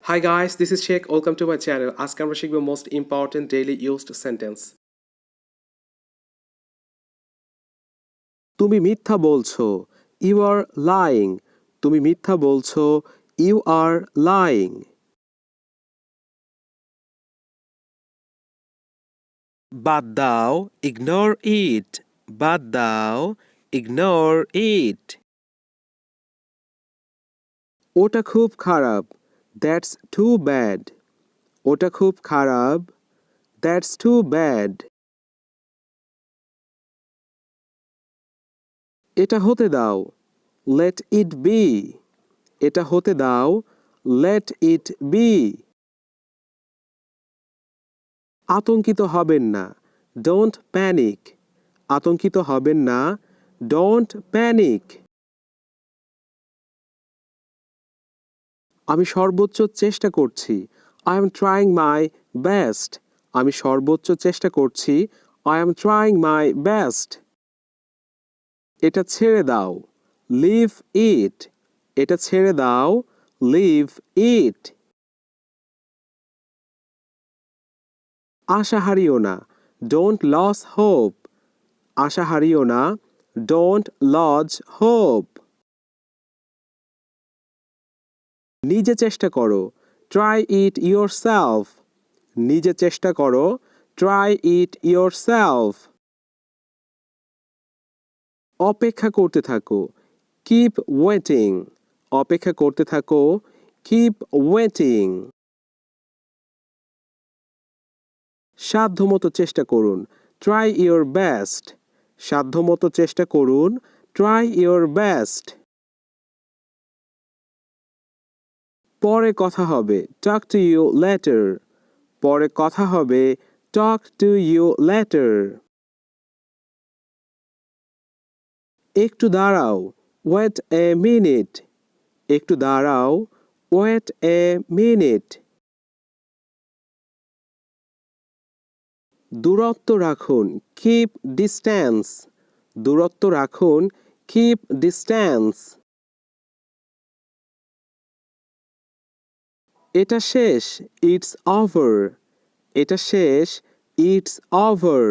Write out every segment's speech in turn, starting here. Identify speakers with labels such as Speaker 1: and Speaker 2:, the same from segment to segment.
Speaker 1: Hi guys, this is Sheikh. Welcome to my channel. আজকে আমরা শিখব most important daily used sentence. তুমি মিথ্যা বলছো। You are lying. তুমি মিথ্যা বলছো। You are lying. বাদ দাও, ignore it. বাদ দাও, ignore it. ওটা খুব খারাপ। That's too bad. ওটা খুব খারাপ। That's too bad. এটা হতে দাও। Let it be. এটা হতে দাও। Let it be. আতঙ্কিত হবেন না। Don't panic. আতঙ্কিত হবেন না। Don't panic. আমি সর্বোচ্চ চেষ্টা করছি। I am trying my best. আমি সর্বোচ্চ চেষ্টা করছি। I am trying my best. এটা ছেড়ে দাও। Leave it. এটা ছেড়ে দাও। Leave it. আশা হারিও না। Don't lose hope. আশা হারিও না। Don't lose hope. নিজে চেষ্টা করো। Try it yourself. নিজে চেষ্টা করো। Try it yourself. অপেক্ষা করতে থাকো। Keep waiting. অপেক্ষা করতে থাকো। Keep waiting. সাধ্যমতো চেষ্টা করুন। Try your best. সাধ্যমতো চেষ্টা করুন। Try your best. পরে কথা হবে। Talk to you later. পরে কথা হবে। Talk to you later. একটু দাঁড়াও। Wait a minute. একটু দাঁড়াও। Wait a minute. দূরত্ব রাখুন। Keep distance. দূরত্ব রাখুন। Keep distance. এটা শেষ। It's over. এটা শেষ। It's over.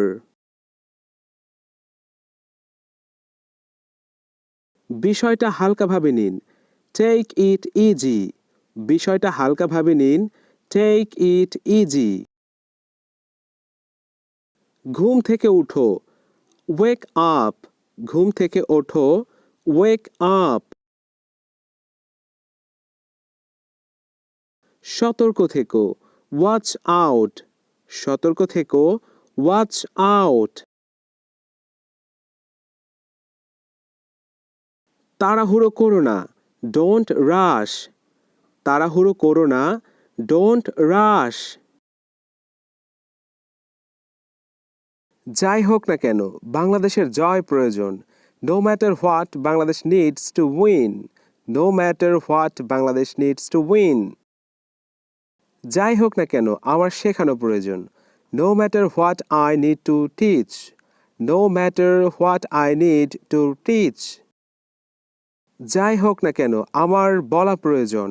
Speaker 1: বিষয়টা হালকাভাবে নিন। Take it easy. বিষয়টা হালকাভাবে নিন। Take it easy. ঘুম থেকে উঠো। Wake up. ঘুম থেকে ওঠো। Wake up. সতর্ক থেকো। Watch out. সতর্ক থেকো। Watch out. তাড়াহুড়ো করো না। Don't rush. তাড়াহুড়ো করো না। Don't rush. যাই হোক না কেন বাংলাদেশের জয় প্রয়োজন। No matter what, Bangladesh needs to win. No matter what, Bangladesh needs to win. যাই হোক না কেন আমার শেখানো প্রয়োজন। No matter what I need to teach. No matter what I need to teach. যাই হোক না কেন আমার বলা প্রয়োজন।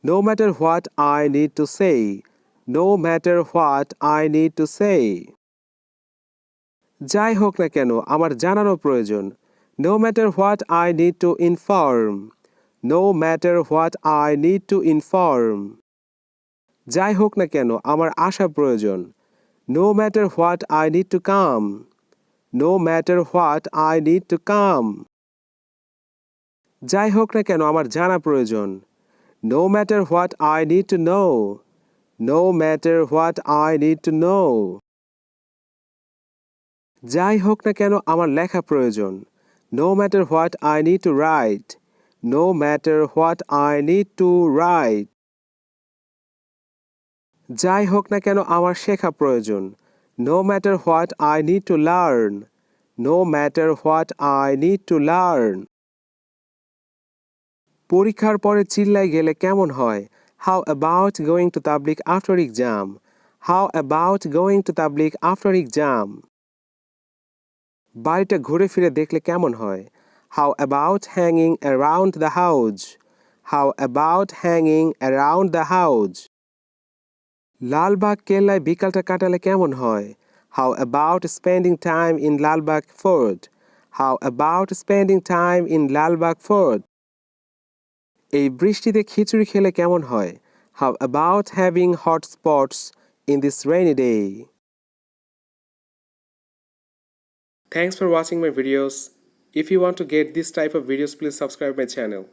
Speaker 1: No matter what I need to say. No matter what I need to say. যাই হোক না কেন আমার জানানো প্রয়োজন। No matter what I need to inform. No matter what I need to inform. যাই হোক না কেন আমার আসা প্রয়োজন। No matter what I need to come. No matter what I need to come. যাই হোক না কেন আমার জানা প্রয়োজন। No matter what I need to know. No matter what I need to know. যাই হোক না কেন আমার লেখা প্রয়োজন। No matter what I need to write. No matter what I need to write. যাই হোক না কেন আমার শেখা প্রয়োজন। No matter what I need to learn. No matter what I need to learn. পরীক্ষার পরে চিল্লাই গেলে কেমন হয়? How about going to tabligh after exam? How about going to tabligh after exam? বাড়িটা ঘুরে ফিরে দেখলে কেমন হয়? How about hanging around the house? How about hanging around the house? Lalbagh কেল্লায় বিকালটা কাটালে কেমন হয়? How about spending time in Lalbagh Fort? How about spending time in Lalbagh Fort? এই বৃষ্টিতে খিচুড়ি খেলে কেমন হয়? How about having hot spots in this rainy day? Thanks for watching my videos. If you want to get this type of videos, please subscribe my channel.